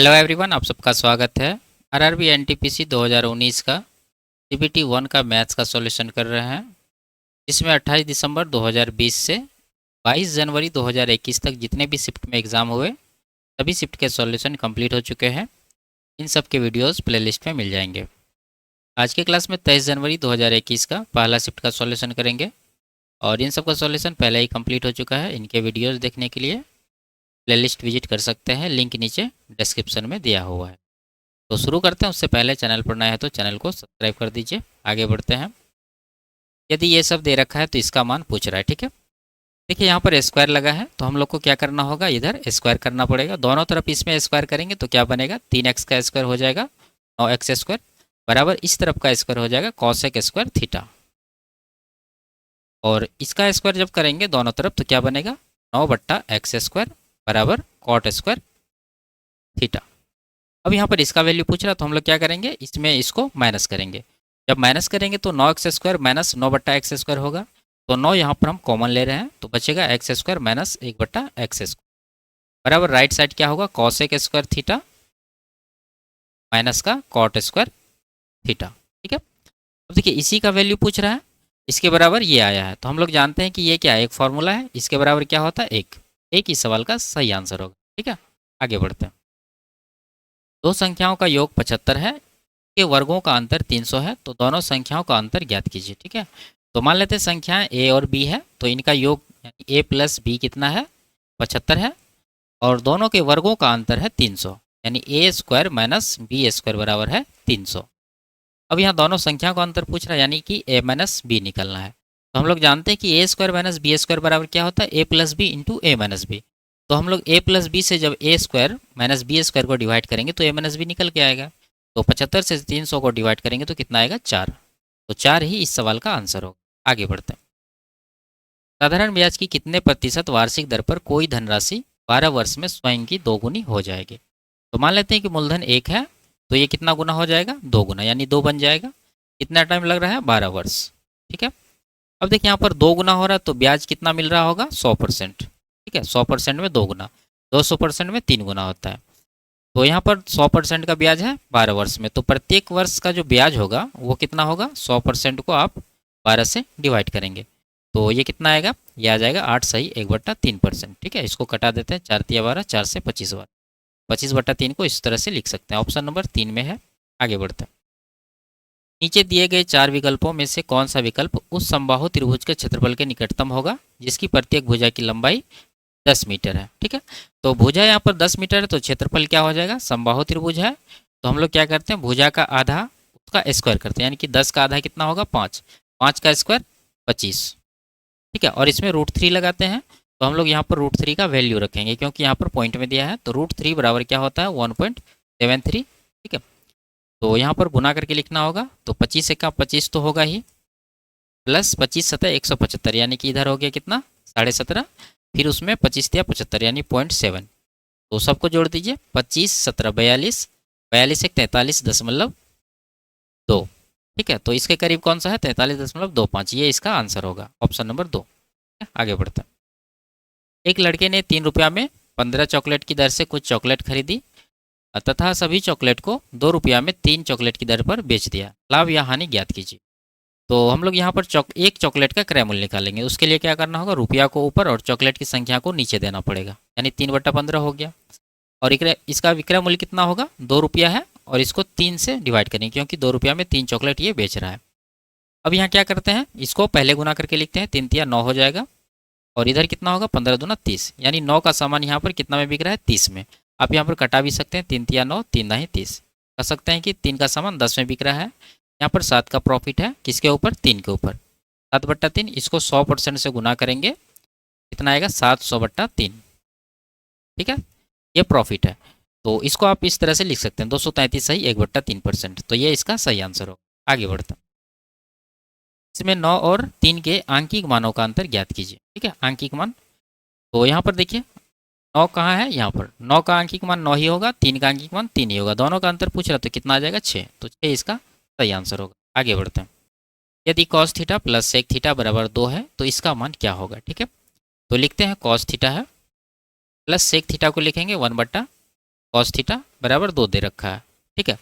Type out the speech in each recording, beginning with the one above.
Hello everyone, आप सबका स्वागत है। आरआरबी एनटीपीसी 2019 का सीबीटी 1 का मैथ्स का सॉल्यूशन कर रहे हैं। इसमें 28 दिसंबर 2020 से 22 जनवरी 2021 तक जितने भी शिफ्ट में एग्ज़ाम हुए सभी शिफ्ट के सॉल्यूशन कंप्लीट हो चुके हैं। इन सब के वीडियोस प्लेलिस्ट में मिल जाएंगे। आज के क्लास में 23 जनवरी 2021 का पहला शिफ्ट का सॉल्यूशन करेंगे और इन सब का सॉल्यूशन पहले ही कंप्लीट हो चुका है। इनके वीडियोज़ देखने के लिए प्लेलिस्ट विजिट कर सकते हैं, लिंक नीचे डिस्क्रिप्शन में दिया हुआ है। तो शुरू करते हैं। उससे पहले चैनल पर नए हैं तो चैनल को सब्सक्राइब कर दीजिए। आगे बढ़ते हैं। यदि ये सब दे रखा है तो इसका मान पूछ रहा है, ठीक है। देखिए यहाँ पर स्क्वायर लगा है तो हम लोग को क्या करना होगा, इधर स्क्वायर करना पड़ेगा। दोनों तरफ इसमें स्क्वायर करेंगे तो क्या बनेगा, 3x का स्क्वायर हो जाएगा 9x स्क्वायर बराबर इस तरफ का स्क्वायर हो जाएगा कॉसेक स्क्वायर थीटा। और इसका स्क्वायर जब करेंगे दोनों तरफ तो क्या बनेगा, 9/x स्क्वायर बराबर कॉट स्क्वायर थीटा। अब यहाँ पर इसका वैल्यू पूछ रहा है तो हम लोग क्या करेंगे, इसमें इसको माइनस करेंगे। जब माइनस करेंगे तो 9x square minus 9/x square होगा। तो 9 यहाँ पर हम कॉमन ले रहे हैं तो बचेगा x square minus 1/x square बराबर राइट साइड क्या होगा, कॉसेक स्क्वायर थीटा माइनस का कॉट स्क्वायर थीटा। ठीक है। अब देखिए इसी का वैल्यू पूछ रहा है, इसके बराबर ये आया है तो हम लोग जानते हैं कि ये क्या है, एक फॉर्मूला है, इसके बराबर क्या होता है, एक इस सवाल का सही आंसर होगा। ठीक है, आगे बढ़ते हैं। दो संख्याओं का योग 75 है, के वर्गों का अंतर 300 है, तो दोनों संख्याओं का अंतर ज्ञात कीजिए। ठीक है, तो मान लेते हैं संख्याएं a और b है तो इनका योग यानी a प्लस बी कितना है, 75 है। और दोनों के वर्गों का अंतर है 300 यानी a square minus B square बराबर है 300। अब यहाँ दोनों संख्याओं का अंतर पूछ रहा है यानी कि a माइनस बी निकलना है। तो हम लोग जानते हैं कि a square minus B square बराबर क्या होता है, a plus B into A minus B. तो हम लोग a प्लस बी से जब a square minus B square को डिवाइड करेंगे तो a माइनस बी निकल के आएगा। तो 75 से 300 को डिवाइड करेंगे तो कितना आएगा, 4। तो 4 ही इस सवाल का आंसर होगा। आगे बढ़ते हैं। साधारण ब्याज की कितने प्रतिशत वार्षिक दर पर कोई धनराशि 12 वर्ष में स्वयं की 2 गुनी हो जाएगी। तो मान लेते हैं कि मूलधन 1 है तो ये कितना गुना हो जाएगा, 2 गुना यानी 2 बन जाएगा। कितना टाइम लग रहा है, 12 वर्ष। ठीक है। अब देखिए यहाँ पर 2 गुना हो रहा है तो ब्याज कितना मिल रहा होगा, 100%। ठीक है, 100% में 2 गुना, 200% में 3 गुना होता है। तो यहाँ पर 100% का ब्याज है 12 वर्ष में, तो प्रत्येक वर्ष का जो ब्याज होगा वो कितना होगा, 100% को आप 12 से डिवाइड करेंगे तो ये कितना आएगा, ये आ जाएगा 8 सही 1/3%। ठीक है, इसको कटा देते हैं, 4 तिया 12, 4 से 25 बार, 25/3 को इस तरह से लिख सकते हैं। ऑप्शन नंबर 3 में है। आगे बढ़ते हैं। नीचे दिए गए 4 विकल्पों में से कौन सा विकल्प उस समबाहु त्रिभुज के क्षेत्रफल के निकटतम होगा जिसकी प्रत्येक भुजा की लंबाई 10 मीटर है। ठीक है, तो भुजा यहाँ पर 10 मीटर है तो क्षेत्रफल क्या हो जाएगा, समबाहु त्रिभुज है तो हम लोग क्या करते हैं, भुजा का आधा उसका स्क्वायर करते हैं यानी कि 10 का आधा कितना होगा, 5, 5 का स्क्वायर 25। ठीक है, और इसमें √3 लगाते हैं तो हम लोग यहाँ पर √3 का वैल्यू रखेंगे क्योंकि यहाँ पर पॉइंट में दिया है। तो √3 बराबर क्या होता है, 1.73। ठीक है, तो यहाँ पर गुना करके लिखना होगा तो 25 का 25 तो होगा ही, प्लस 25 सतह 175 यानी कि इधर हो गया कितना, 17.5, फिर उसमें 25 दिया 75 यानी 0.7। तो सबको जोड़ दीजिए, 25 17 42, 42 एक 43.2। ठीक है, तो इसके करीब कौन सा है, 43.25, ये इसका आंसर होगा, ऑप्शन नंबर 2। आगे बढ़ते हैं। एक लड़के ने 3 रुपया में 15 चॉकलेट की दर से कुछ चॉकलेट खरीदी तथा सभी चॉकलेट को 2 रुपया में 3 चॉकलेट की दर पर बेच दिया। लाभ या हानि ज्ञात कीजिए। तो हम लोग यहाँ पर एक चॉकलेट का क्रय मूल्य निकालेंगे। उसके लिए क्या करना होगा, रुपया को ऊपर और चॉकलेट की संख्या को नीचे देना पड़ेगा यानी 3/15 हो गया। और इसका विक्रय मूल्य कितना होगा, 2 रुपया है और इसको 3 से डिवाइड करेंगे क्योंकि 2 रुपया में 3 चॉकलेट ये बेच रहा है। अब यहाँ क्या करते हैं, इसको पहले गुना करके लिखते हैं, 3 तिया 9 हो जाएगा और इधर कितना होगा, 15 दूना 30 यानी 9 का सामान यहाँ पर कितना में बिक रहा है, 30 में। आप यहाँ पर कटा भी सकते हैं, 3 तिया 9, 3 दाही 30, कर सकते हैं कि 3 का सामान 10 में बिक रहा है। यहाँ पर 7 का प्रॉफिट है, किसके ऊपर, 3 के ऊपर, 7/3। इसको 100% से गुना करेंगे, कितना आएगा, 700/3। ठीक है, ये प्रॉफिट है तो इसको आप इस तरह से लिख सकते हैं, 233 सही 1/3%। तो ये इसका सही आंसर होगा। आगे बढ़ते हैं। इसमें 9 और 3 के आंकिक मानों का अंतर ज्ञात कीजिए। ठीक है, आंकिक मान, तो यहाँ पर देखिए 9 कहाँ है, यहाँ पर 9 का आंकिक मान 9 ही होगा, 3 का आंकिक मान 3 ही होगा। दोनों का अंतर पूछ रहा तो कितना आ जाएगा, 6, तो 6 इसका सही आंसर होगा। आगे बढ़ते हैं। यदि cos theta plus sec theta बराबर 2 है तो इसका मान क्या होगा। ठीक है, तो लिखते हैं कॉस थीटा है, प्लस सेक थीटा को लिखेंगे 1/cos थीटा बराबर 2 दे रखा है। ठीक है,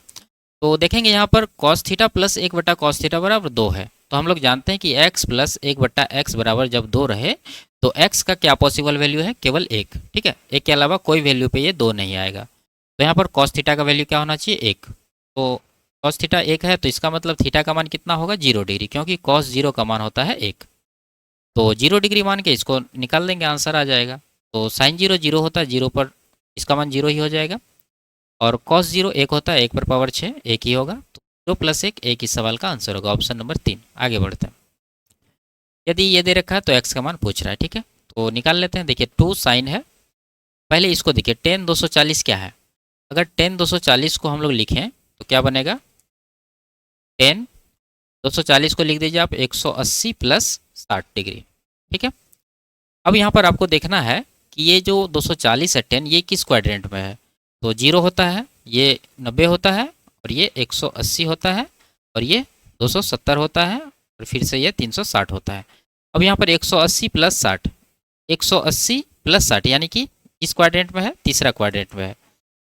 तो देखेंगे यहाँ पर कॉस थीटा प्लस 1 बटा कॉस थीटा बराबर 2 है। तो हम लोग जानते हैं कि x प्लस 1/x बराबर जब 2 रहे तो x का क्या पॉसिबल वैल्यू है, केवल 1। ठीक है, 1 के अलावा कोई वैल्यू पे ये 2 नहीं आएगा। तो यहाँ पर कॉस थीटा का वैल्यू क्या होना चाहिए, 1। तो कॉस थीटा 1 है तो इसका मतलब थीटा का मान कितना होगा, 0 डिग्री, क्योंकि कॉस 0 का मान होता है 1। तो 0 डिग्री मान के इसको निकाल देंगे, आंसर आ जाएगा। तो साइन 0 0 होता है, 0 पर इसका मान 0 ही हो जाएगा। और कॉस 0 1 होता है, 1 पर पावर 6 1 ही होगा। तो 0 प्लस 1 1 इस सवाल का आंसर होगा, ऑप्शन नंबर 3। आगे बढ़ते हैं। यदि ये दे रखा है तो x का मान पूछ रहा है। ठीक है, तो निकाल लेते हैं। देखिए 2 साइन है, पहले इसको देखिए टेन 240 क्या है। अगर टेन 240 को हम लोग लिखें तो क्या बनेगा, टेन 240 को लिख दीजिए आप 180 प्लस 60 डिग्री। ठीक है, अब यहाँ पर आपको देखना है कि ये जो 240 है टेन, ये किस क्वाड्रेंट में है। तो 0 होता है, ये 90 होता है, और ये 180 होता है, और ये 270 होता है, और फिर से ये 360 होता है। अब यहाँ पर 180 प्लस 60, 180 प्लस 60 यानी कि इस क्वाड्रेंट में है, तीसरा क्वाड्रेंट में है।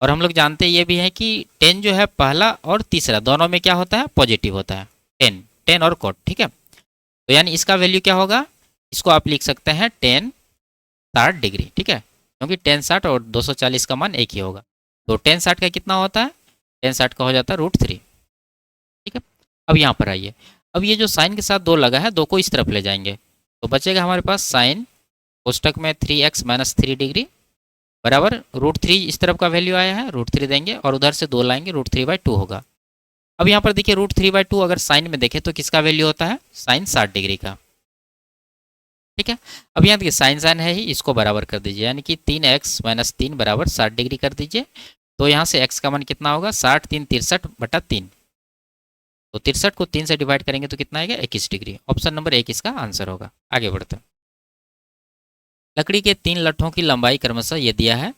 और हम लोग जानते ये भी है कि 10 जो है पहला और तीसरा दोनों में क्या होता है, पॉजिटिव होता है, 10 10 और कॉट। ठीक है, तो यानी इसका वैल्यू क्या होगा, इसको आप लिख सकते हैं 10 60 डिग्री। ठीक है, क्योंकि 10 60 और 240 का मान एक ही होगा। तो 10 60 का कितना होता है, 10 60 का हो जाता है √3। ठीक है, अब यहाँ पर आइए, अब ये जो साइन के साथ 2 लगा है, 2 को इस तरफ ले जाएंगे तो बचेगा हमारे पास साइन कोष्टक में 3x माइनस 3 डिग्री बराबर √3। इस तरफ का वैल्यू आया है, √3 देंगे और उधर से 2 लाएंगे, √3/2 होगा। अब यहाँ पर देखिए √3/2 अगर साइन में देखें तो किसका वैल्यू होता है, साइन 60 डिग्री का। ठीक है, अब यहाँ देखिए साइन साइन है ही, इसको बराबर कर दीजिए, यानी कि 3x माइनस 3 बराबर 60 डिग्री कर दीजिए। तो यहाँ से x का मान कितना होगा, 60 3 63/3। तो 63 को 3 से डिवाइड करेंगे तो कितना आएगा, 21 डिग्री। ऑप्शन नंबर 1 इसका आंसर होगा। आगे बढ़ते हैं। लकड़ी के 3 लट्ठों की लंबाई क्रमशः ये दिया है,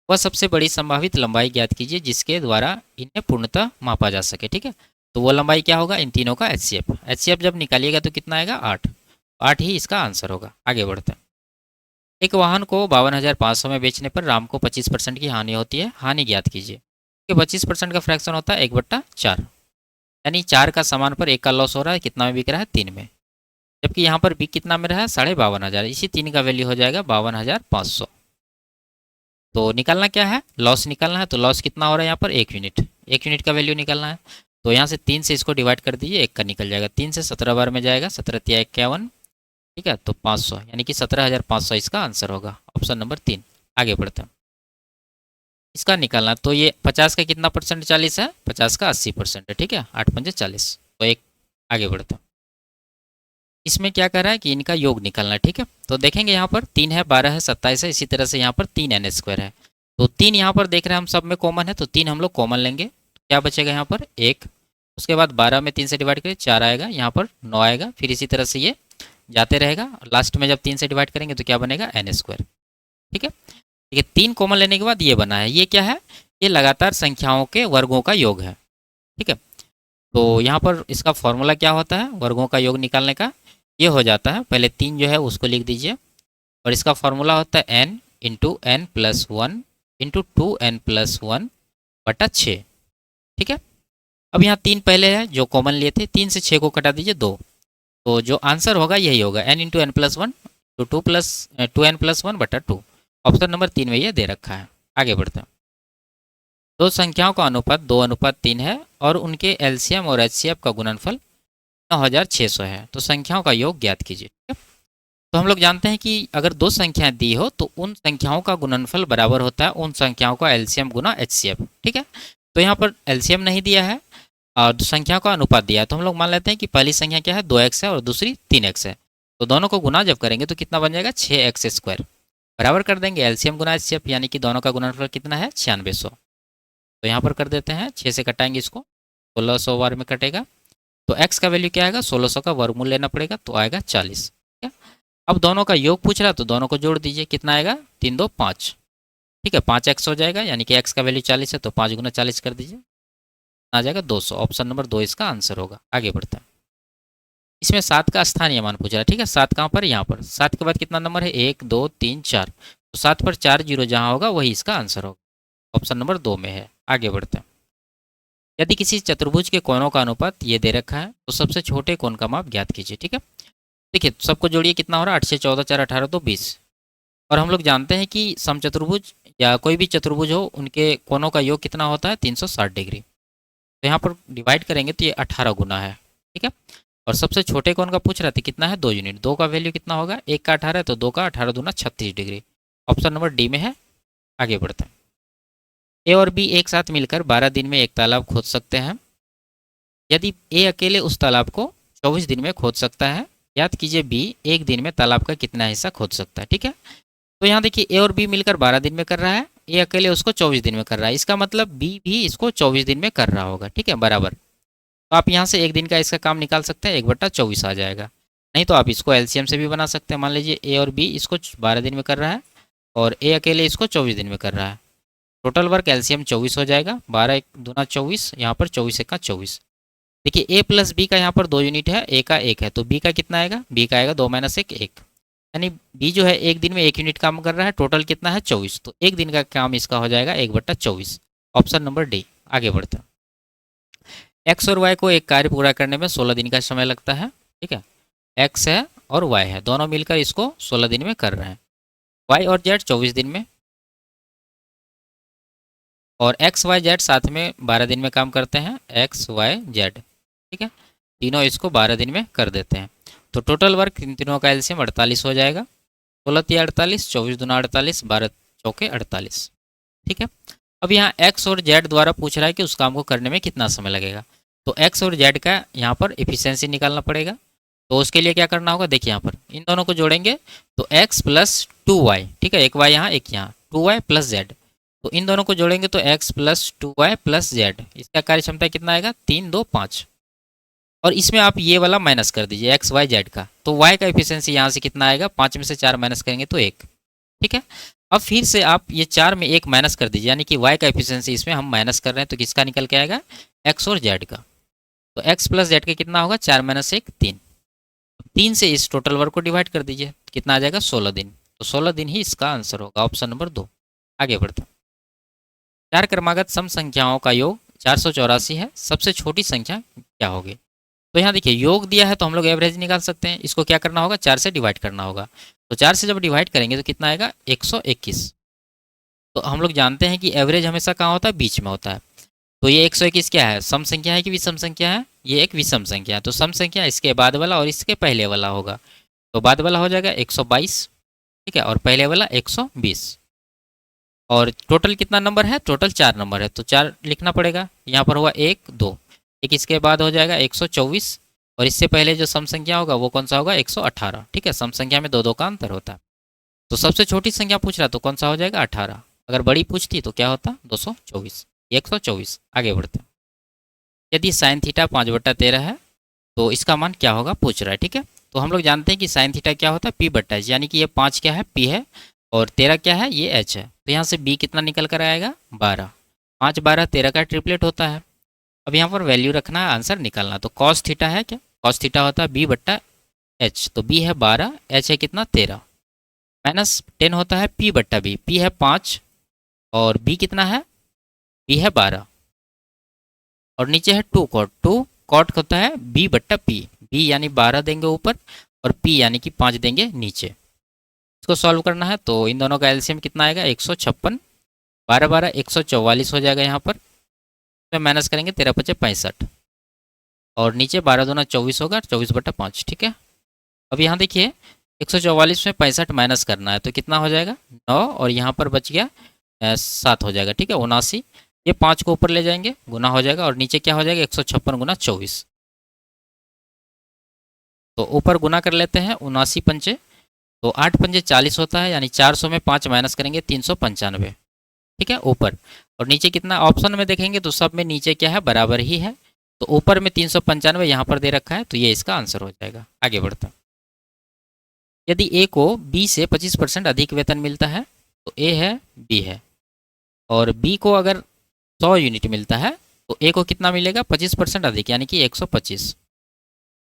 वह सबसे बड़ी संभावित लंबाई ज्ञात कीजिए जिसके द्वारा इन्हें पूर्णतः मापा जा सके। ठीक है, तो वो लंबाई क्या होगा, इन तीनों का HCF। HCF जब निकालिएगा तो कितना आएगा, 8। 8 ही इसका आंसर होगा। आगे बढ़ते हैं। एक वाहन को 52,500 में बेचने पर राम को 25% की हानि होती है, हानि ज्ञात कीजिए। कि 25% का फ्रैक्शन होता है 1/4, यानी 4 का सामान पर 1 का लॉस हो रहा है, कितना में बिक रहा है, 3 में। जबकि यहाँ पर बिक कितना में रहा है, 52,500। इसी 3 का वैल्यू हो जाएगा 52,500। तो निकालना क्या है, लॉस निकालना है। तो लॉस कितना हो रहा है यहाँ पर, 1 यूनिट। 1 यूनिट का वैल्यू निकालना है। तो यहाँ से 3 से इसको डिवाइड कर दीजिए, 1 का निकल जाएगा। 3 से 17 बार में जाएगा, 17 तिया 51। ठीक है, तो 500 यानी कि 17,500 इसका आंसर होगा, ऑप्शन नंबर 3। आगे बढ़ते हैं। इसका निकालना, तो ये 50 का कितना परसेंट 40 है, 50 का 80% है। ठीक है, 8 पंजे 40। तो एक आगे बढ़ते हैं। इसमें क्या कर रहा है कि इनका योग निकालना है। ठीक है, तो देखेंगे यहाँ पर 3 है, 12 है, 27 है, इसी तरह से यहाँ पर 3n² है। तो 3 यहाँ पर देख रहे हैं हम सब में कॉमन है, तो 3 हम लोग कॉमन लेंगे। तो क्या बचेगा यहाँ पर 1। उसके बाद 12 में 3 से डिवाइड करें 4 आएगा, यहाँ पर 9 आएगा, फिर इसी तरह से ये जाते रहेगा। लास्ट में जब 3 से डिवाइड करेंगे तो क्या बनेगा, n²। ठीक है, देखिए 3 कॉमन लेने के बाद ये बना है, ये क्या है, ये लगातार संख्याओं के वर्गों का योग है। ठीक है, तो यहाँ पर इसका फॉर्मूला क्या होता है वर्गों का योग निकालने का, ये हो जाता है, पहले 3 जो है उसको लिख दीजिए, और इसका फॉर्मूला होता है n into n plus 1 into 2n+1 बटा 6। ठीक है, अब यहाँ 3 पहले है जो कॉमन लिए थे, 3 से 6 को कटा दीजिए 2। तो जो आंसर होगा यही होगा, n इंटू n+1 तो 2n+1 बटा 2। ऑप्शन नंबर 3 में ये दे रखा है। आगे बढ़ते हैं। दो संख्याओं का अनुपात 2:3 है और उनके LCM और HCF का गुणनफल 9,600 है, तो संख्याओं का योग ज्ञात कीजिए। ठीक है, तो हम लोग जानते हैं कि अगर 2 संख्याएं दी हो तो उन संख्याओं का गुणनफल बराबर होता है उन संख्याओं का LCM गुना HCF। ठीक है, तो यहाँ पर LCM नहीं दिया है और संख्याओं का अनुपात दिया है, तो हम लोग मान लेते हैं कि पहली संख्या क्या है, 2x है और दूसरी 3x है। तो दोनों को गुना जब करेंगे तो कितना बन जाएगा, 6x² बराबर कर देंगे LCM गुना HCF, यानी कि दोनों का गुणनफल कितना है, 9600। तो यहाँ पर कर देते हैं, 6 से कटाएंगे इसको, 1600 बार में कटेगा। तो x का वैल्यू क्या आएगा, 1600 का वर्गमूल लेना पड़ेगा, तो आएगा 40। ठीक है, अब दोनों का योग पूछ रहा है तो दोनों को जोड़ दीजिए, कितना आएगा, 3 2 5। ठीक है, 5x हो जाएगा, यानी कि x का वैल्यू 40 है तो 5 गुना 40 कर दीजिए, आ जाएगा 200। ऑप्शन नंबर 2 इसका आंसर होगा। आगे बढ़ते हैं। इसमें 7 का स्थानीय मान पूछ रहा है। ठीक है, 7 कहाँ पर, यहाँ पर। 7 के बाद कितना नंबर है, 1 2 3 4। तो 7 पर 4 जीरो जहाँ होगा वही इसका आंसर होगा, ऑप्शन नंबर 2 में है। आगे बढ़ते हैं। यदि किसी चतुर्भुज के कोणों का अनुपात ये दे रखा है तो सबसे छोटे कोण का माप ज्ञात कीजिए। ठीक है, देखिए सबको जोड़िए, कितना हो रहा है 8 से 14 4 18 तो 20। और हम लोग जानते हैं कि समचतुर्भुज या कोई भी चतुर्भुज हो उनके कोणों का योग कितना होता है 360 डिग्री। तो यहाँ पर डिवाइड करेंगे तो ये 18 गुना है। ठीक है, और सबसे छोटे कोण का पूछ रहा था कितना है 2 यूनिट। 2 का वैल्यू कितना होगा, 1 का 18 है तो 2 का 18 दूना 36 डिग्री। ऑप्शन नंबर डी में है। आगे बढ़ते हैं। ए और बी एक साथ मिलकर 12 दिन में एक तालाब खोद सकते हैं। यदि ए अकेले उस तालाब को 24 दिन में खोद सकता है, याद कीजिए बी एक दिन में तालाब का कितना हिस्सा खोद सकता है। ठीक है, तो यहाँ देखिए ए और बी मिलकर 12 दिन में कर रहा है, ए अकेले उसको 24 दिन में कर रहा है, इसका मतलब बी भी इसको 24 दिन में कर रहा होगा। ठीक है, बराबर। तो आप यहाँ से एक दिन का इसका काम निकाल सकते हैं, 1/24 आ जाएगा। नहीं तो आप इसको एलसीएम से भी बना सकते हैं। मान लीजिए ए और बी इसको 12 दिन में कर रहा है और ए अकेले इसको 24 दिन में कर रहा है। टोटल वर्क एलसीएम 24 हो जाएगा, 12 एक दूना 24, यहाँ पर 24 एक का 24। देखिए ए प्लस बी का यहाँ पर 2 यूनिट है, ए का 1 है, तो बी का कितना आएगा, बी का आएगा 2 - 1 1। यानी बी जो है एक दिन में 1 यूनिट काम कर रहा है, टोटल कितना है 24, तो एक दिन का काम इसका हो जाएगा 1/24। Option number D. आगे बढ़ते हैं। एक्स और वाई को एक कार्य पूरा करने में 16 दिन का समय लगता है। ठीक है, एक्स है और वाई है, दोनों मिलकर इसको 16 दिन में कर रहे हैं। वाई और जेड 24 दिन में, और एक्स वाई जेड साथ में 12 दिन में काम करते हैं, एक्स वाई जेड। ठीक है, तीनों इसको 12 दिन में कर देते हैं। तो टोटल वर्क इन तीनों का एलसीएम 48 हो जाएगा। 16 तिया 48, 24 दूना 48, 12 चौके 48। ठीक है, अब यहाँ एक्स और जेड द्वारा पूछ रहा है कि उस काम को करने में कितना समय लगेगा। तो एक्स और जेड का यहाँ पर एफिशिएंसी निकालना पड़ेगा। तो उसके लिए क्या करना होगा, देखिए यहाँ पर इन दोनों को जोड़ेंगे तो एक्स प्लस 2y, ठीक है, एक वाई यहाँ एक यहाँ, 2y प्लस जेड। तो इन दोनों को जोड़ेंगे तो x plus 2y plus Z, इसका कार्य क्षमता कितना आएगा 3 2 5। और इसमें आप ये वाला माइनस कर दीजिए एक्स वाई जेड का, तो y का एफिशिएंसी यहाँ से कितना आएगा, 5 में से 4 माइनस करेंगे तो 1। ठीक है, अब फिर से आप ये 4 में 1 माइनस कर दीजिए, यानी कि y का एफिशिएंसी इसमें हम माइनस कर रहे हैं तो किसका निकल के आएगा, x और z का। तो x प्लस जेड का कितना होगा, 4 - 1 3। 3 से इस टोटल वर्क को डिवाइड कर दीजिए, कितना आ जाएगा 16 दिन। तो 16 दिन ही इसका आंसर होगा, ऑप्शन नंबर 2। आगे बढ़ते हैं। 4 क्रमागत सम संख्याओं का योग 484 है, सबसे छोटी संख्या क्या होगी। तो यहाँ देखिए योग दिया है तो हम लोग एवरेज निकाल सकते हैं। इसको क्या करना होगा, 4 से डिवाइड करना होगा। तो 4 से जब डिवाइड करेंगे तो कितना आएगा 121। तो हम लोग जानते हैं कि एवरेज हमेशा कहाँ होता है, बीच में होता है। तो ये 121 क्या है, सम संख्या है कि विषम संख्या है, ये एक विषम संख्या है। तो सम संख्या इसके बाद वाला और इसके पहले वाला होगा। तो बाद वाला हो जाएगा 122, ठीक है, और पहले वाला 120। और टोटल कितना नंबर है, टोटल 4 नंबर है, तो 4 लिखना पड़ेगा। यहाँ पर हुआ 1 2, एक इसके बाद हो जाएगा 124, और इससे पहले जो सम संख्या होगा वो कौन सा होगा 118। ठीक है, सम संख्या में 2 2 का अंतर होता है। तो सबसे छोटी संख्या पूछ रहा तो कौन सा हो जाएगा 18। अगर बड़ी पूछती तो क्या होता 224, 124। आगे बढ़ते हैं। यदि साइन थीटा 5/13 है तो इसका मान क्या होगा पूछ रहा है। ठीक है, तो हम लोग जानते हैं कि साइन थीटा क्या होता है p/h, यानी कि ये 5 क्या है p है और 13 क्या है ये h है। तो यहाँ से b कितना निकल कर आएगा 12। 5 12 13 का ट्रिपलेट होता है। अब यहाँ पर वैल्यू रखना है, आंसर निकालना। तो कॉस थीटा है क्या, कॉस थीटा होता है b/h, तो b है 12, h है कितना 13, -10 होता है p/b, p है 5 और b कितना है, b है 12, और नीचे है 2 कॉट, 2 कॉट होता है b/p, b यानी 12 देंगे ऊपर और p यानी कि 5 देंगे नीचे। इसको सॉल्व करना है तो इन दोनों का एलसीएम कितना आएगा 156, 12 12 144 हो जाएगा। यहाँ पर तो माइनस करेंगे 13 5 65, और नीचे 12 दूना 24 होगा, 24/5। ठीक है, अब यहाँ देखिए 144 में 65 माइनस करना है तो कितना हो जाएगा 9, और यहाँ पर बच गया 7 हो जाएगा। ठीक है, 79। ये 5 को ऊपर ले जाएंगे, गुना हो जाएगा, और नीचे क्या हो जाएगा 156 गुना 24। तो ऊपर गुना कर लेते हैं, 79 पंचे तो 8 पंजे 40 होता है, यानी 400 में 5 माइनस करेंगे 395। ठीक है, ऊपर, और नीचे कितना, ऑप्शन में देखेंगे तो सब में नीचे क्या है बराबर ही है। तो ऊपर में 395 यहाँ पर दे रखा है, तो ये इसका आंसर हो जाएगा। आगे बढ़ता है। यदि ए को बी से 25% अधिक वेतन मिलता है तो ए है बी है, और बी को अगर 100 यूनिट मिलता है तो ए को कितना मिलेगा 25% अधिक, यानी कि 125।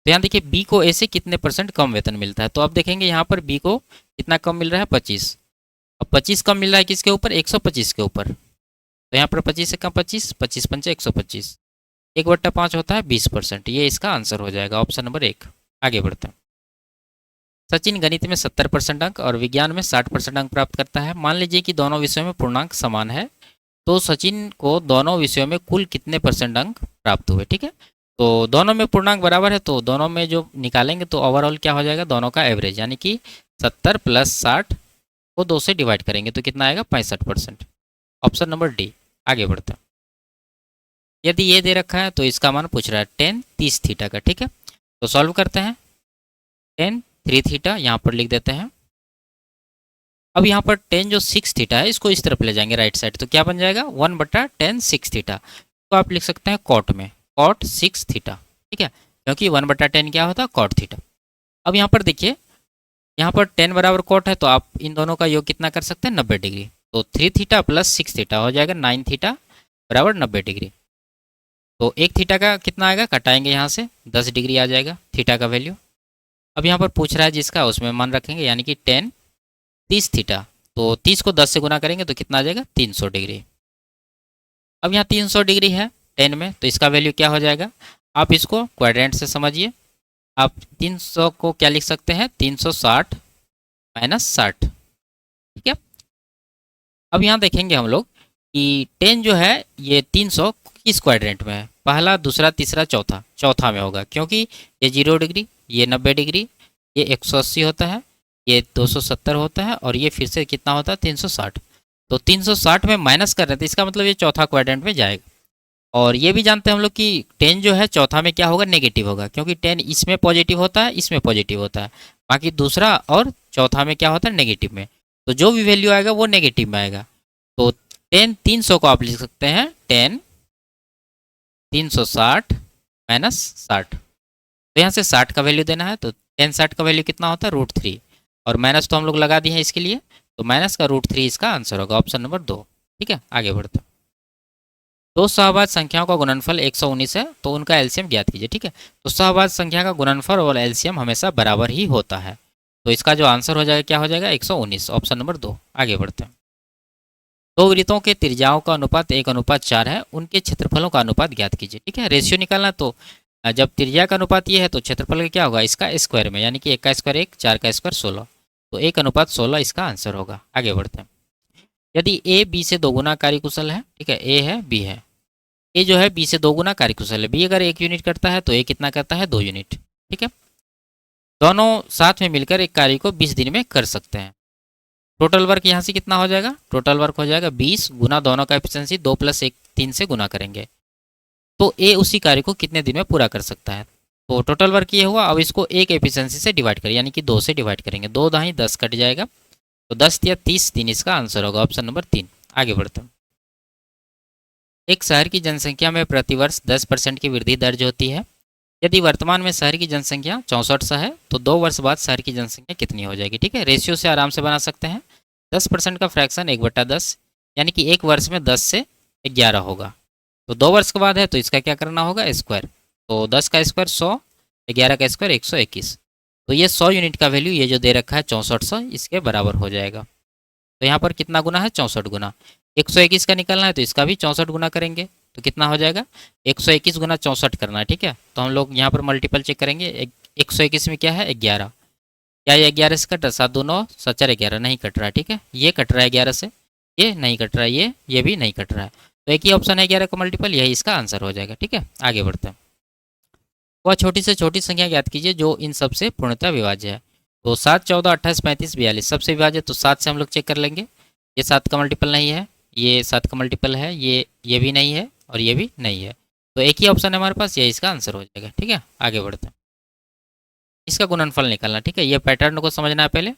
तो यहाँ देखिए बी को ए से कितने % कम वेतन मिलता है। तो अब देखेंगे यहाँ पर बी को कितना कम मिल रहा है 25। अब 25 कम मिल रहा है किसके ऊपर, 125 के ऊपर। तो यहाँ पर 25 से कम 25, 25 पंचे 125, 1/5 होता है 20%। ये इसका आंसर हो जाएगा ऑप्शन नंबर 1। आगे बढ़ते हैं। सचिन गणित में 70% अंक और विज्ञान में 60% अंक प्राप्त करता है। मान लीजिए कि दोनों विषयों में पूर्णांक समान है, तो सचिन को दोनों विषयों में कुल कितने परसेंट अंक प्राप्त हुए। ठीक है, तो दोनों में पूर्णांक बराबर है, तो दोनों में जो निकालेंगे तो ओवरऑल क्या हो जाएगा, दोनों का एवरेज, यानी कि 70 + 60 को 2 से डिवाइड करेंगे तो कितना आएगा, 65%। Option number D. आगे बढ़ते हैं। यदि ये दे रखा है तो इसका मान पूछ रहा है tan 30 थीटा का। ठीक है, तो सॉल्व करते हैं। tan 3 थीटा यहाँ पर लिख देते हैं। अब यहाँ पर tan जो 6 थीटा है इसको इस तरफ ले जाएंगे राइट साइड, तो क्या बन जाएगा 1/tan 6 थीटा। तो आप लिख सकते हैं कॉट में cot 6 थीटा। ठीक है, क्योंकि 1/tan क्या होता है, cot थीटा। अब यहाँ पर देखिए, यहाँ पर tan बराबर cot है, तो आप इन दोनों का योग कितना कर सकते हैं, 90 डिग्री। तो 3 थीटा + 6 थीटा हो जाएगा 9 थीटा बराबर 90 डिग्री। तो 1 थीटा का कितना आएगा, कटाएंगे यहाँ से 10 डिग्री आ जाएगा थीटा का वैल्यू। अब यहाँ पर पूछ रहा है जिसका, उसमें मान रखेंगे, यानी कि tan 30 थीटा। तो 30 को 10 से गुना करेंगे तो कितना आ जाएगा, 300 डिग्री। अब यहाँ 300 डिग्री है tan में, तो इसका वैल्यू क्या हो जाएगा, आप इसको क्वाड्रेंट से समझिए। आप 300 को क्या लिख सकते हैं, 360 - 60। ठीक है, अब यहाँ देखेंगे हम लोग कि tan जो है ये 300 किस क्वाड्रेंट में है, पहला, दूसरा, तीसरा, चौथा। चौथा में होगा, क्योंकि ये 0 डिग्री, ये 90 डिग्री, ये 180 होता है, ये 270 होता है, और ये फिर से कितना होता है, 360। तो 360 में माइनस कर रहे थे, इसका मतलब ये चौथा क्वाड्रेंट में जाएगा। और ये भी जानते हैं हम लोग कि tan जो है चौथा में क्या होगा, नेगेटिव होगा, क्योंकि tan इसमें पॉजिटिव होता है, इसमें पॉजिटिव होता है, बाकी दूसरा और चौथा में क्या होता है, नेगेटिव में। तो जो भी वैल्यू आएगा वो नेगेटिव में आएगा। तो tan 300 को आप लिख सकते हैं tan 360 - 60। तो यहाँ से 60 का वैल्यू देना है, तो tan 60 का वैल्यू कितना होता है, √3, और माइनस तो हम लोग लगा दिए हैं इसके लिए, तो माइनस का √3 इसका आंसर होगा, ऑप्शन नंबर 2। ठीक है, आगे बढ़ते हैं। दो सहभाज्य संख्याओं का गुणनफल 119 है, तो उनका एलसीएम ज्ञात कीजिए। ठीक है, तो सहभाज्य संख्या का गुणनफल और एलसीएम हमेशा बराबर ही होता है, तो इसका जो आंसर हो जाएगा, क्या हो जाएगा, 119, ऑप्शन नंबर 2। आगे बढ़ते हैं। दो वृत्तों के त्रिज्याओं का अनुपात 1:4 है, उनके क्षेत्रफलों का अनुपात ज्ञात कीजिए। ठीक है, रेशियो निकालना, तो जब त्रिज्या का अनुपात ये है तो क्षेत्रफल का क्या होगा, इसका स्क्वायर में, यानी कि 1 का स्क्वायर 1, 4 का स्क्वायर 16, तो 1:16 इसका आंसर होगा। आगे बढ़ते हैं। यदि ए बी से दोगुना कार्यकुशल है, ठीक है, ए है बी है, ए जो है बी से दोगुना कार्यकुशल है, बी अगर 1 यूनिट करता है तो ए कितना करता है, 2 यूनिट। ठीक है, दोनों साथ में मिलकर एक कार्य को 20 दिन में कर सकते हैं। टोटल वर्क यहाँ से कितना हो जाएगा, टोटल वर्क हो जाएगा 20 गुना दोनों का एफिशिएंसी 2 + 1 3 से गुना करेंगे, तो ए उसी कार्य को कितने दिन में पूरा कर सकता है। तो टोटल वर्क ये हुआ। अब इसको एक एफिशिएंसी से डिवाइड करें, यानी कि 2 से डिवाइड करेंगे, 2 दाही 10 कट जाएगा, तो 10 या 30 दिन इसका आंसर होगा, ऑप्शन नंबर 3। आगे बढ़ते हैं। एक शहर की जनसंख्या में प्रतिवर्ष 10% की वृद्धि दर्ज होती है। यदि वर्तमान में शहर की जनसंख्या 6400 है, तो 2 वर्ष बाद शहर की जनसंख्या कितनी हो जाएगी। ठीक है, रेशियो से आराम से बना सकते हैं। 10% का फ्रैक्शन 1/10, यानी कि एक वर्ष में 10 से 11 होगा, तो 2 वर्ष के बाद है तो इसका क्या करना होगा, स्क्वायर। तो 10 का स्क्वायर 100, 11 का स्क्वायर 121, तो ये 100 यूनिट का वैल्यू ये जो दे रखा है 6400, इसके बराबर हो जाएगा। तो यहाँ पर कितना गुना है, 64 गुना। 121 का निकालना है तो इसका भी 64 गुना करेंगे, तो कितना हो जाएगा, 121 गुना 64 करना है। ठीक है, तो हम लोग यहाँ पर मल्टीपल चेक करेंगे। 121 में क्या है, 11, क्या ये 11 से कट रहा, 7 2 9 7 4 11 नहीं कट रहा है। ठीक है, ये कट रहा है 11 से, ये नहीं कट रहा है, ये भी नहीं कट रहा है, तो एक ही ऑप्शन है 11 का मल्टीपल, यही इसका आंसर हो जाएगा। ठीक है, आगे बढ़ते हैं। वह छोटी से छोटी संख्या ज्ञात कीजिए जो इन सबसे पूर्णतः विभाज्य है। तो 7 14 28 35 42 सबसे विभाज्य, तो 7 से हम लोग चेक कर लेंगे, ये 7 का मल्टीपल नहीं है, ये 7 का मल्टीपल है, ये भी नहीं है, और ये भी नहीं है, तो एक ही ऑप्शन है हमारे पास, ये इसका आंसर हो जाएगा। ठीक है, आगे बढ़ते हैं। इसका गुणनफल निकालना। ठीक है, ये पैटर्न को समझना है पहले,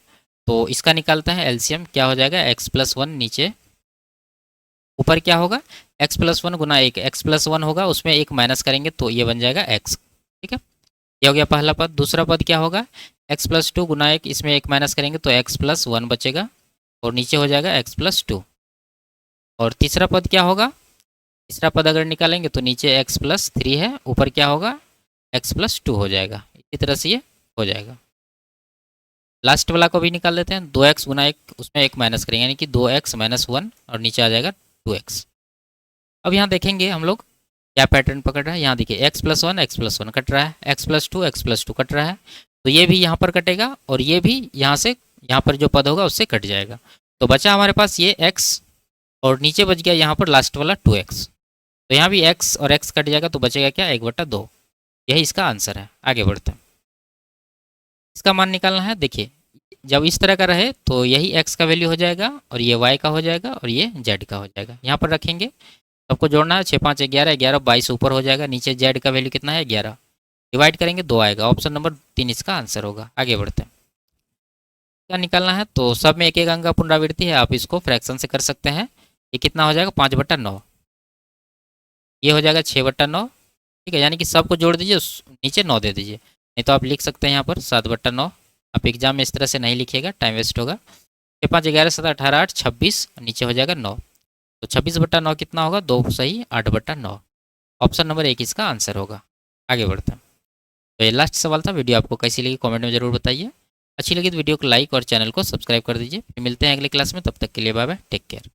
तो इसका निकालते हैं एलसीएम, क्या हो जाएगा, x+1 नीचे, ऊपर क्या होगा, x+1 गुना 1, x+1 होगा, उसमें 1 माइनस करेंगे तो ये बन जाएगा x। ठीक है, ये हो गया पहला पद। दूसरा पद क्या होगा, x+2 गुना 1, इसमें 1 माइनस करेंगे तो x+1 बचेगा, और नीचे हो जाएगा x+2। और तीसरा पद क्या होगा, तीसरा पद अगर निकालेंगे तो नीचे x+3 है, ऊपर क्या होगा, x+2 हो जाएगा। इसी तरह से ये हो जाएगा। लास्ट वाला को भी निकाल लेते हैं, 2x गुना 1, उसमें 1 माइनस करेंगे, यानी कि 2x - 1, और नीचे आ जाएगा 2x। अब यहाँ देखेंगे हम लोग क्या पैटर्न पकड़ रहा है। यहाँ देखिए x+1 कट रहा है, x+2 कट रहा है, तो ये भी यहाँ पर कटेगा और ये भी यहाँ से यहाँ पर जो पद होगा उससे कट जाएगा। तो बचा हमारे पास ये x और नीचे बच गया यहाँ पर लास्ट वाला 2x। तो यहाँ भी x और x कट जाएगा तो बचेगा क्या, 1/2। यही इसका आंसर है। आगे बढ़ते हैं, इसका मान निकालना है। देखिए जब इस तरह का रहे तो यही x का वैल्यू हो जाएगा और ये y का हो जाएगा और ये z का हो जाएगा। यहाँ पर रखेंगे, सबको जोड़ना है। 6 5 11, 11 22 ऊपर हो जाएगा, नीचे z का वैल्यू कितना है 11, डिवाइड करेंगे 2 आएगा। ऑप्शन नंबर 3 इसका आंसर होगा। आगे बढ़ते हैं, क्या निकालना है। तो सब में एक एक अंक का पुनरावृत्ति है, आप इसको फ्रैक्शन से कर सकते हैं। ये कितना हो जाएगा 5/9, ये हो जाएगा 6/9। ठीक है, यानी कि सबको जोड़ दीजिए, नीचे 9 दे दीजिए। नहीं तो आप लिख सकते हैं यहाँ पर 7/9। आप एग्जाम में इस तरह से नहीं लिखिएगा, टाइम वेस्ट होगा। 6 5 11 7 18 8 26, नीचे हो जाएगा 9। तो 26/9 कितना होगा, 2 सही 8/9। ऑप्शन नंबर 1 इसका आंसर होगा। आगे बढ़ते हैं, तो ये लास्ट सवाल था। वीडियो आपको कैसी लगी कमेंट में ज़रूर बताइए। अच्छी लगी तो वीडियो को लाइक और चैनल को सब्सक्राइब कर दीजिए। फिर मिलते हैं अगले क्लास में, तब तक के लिए बाय बाय, टेक केयर।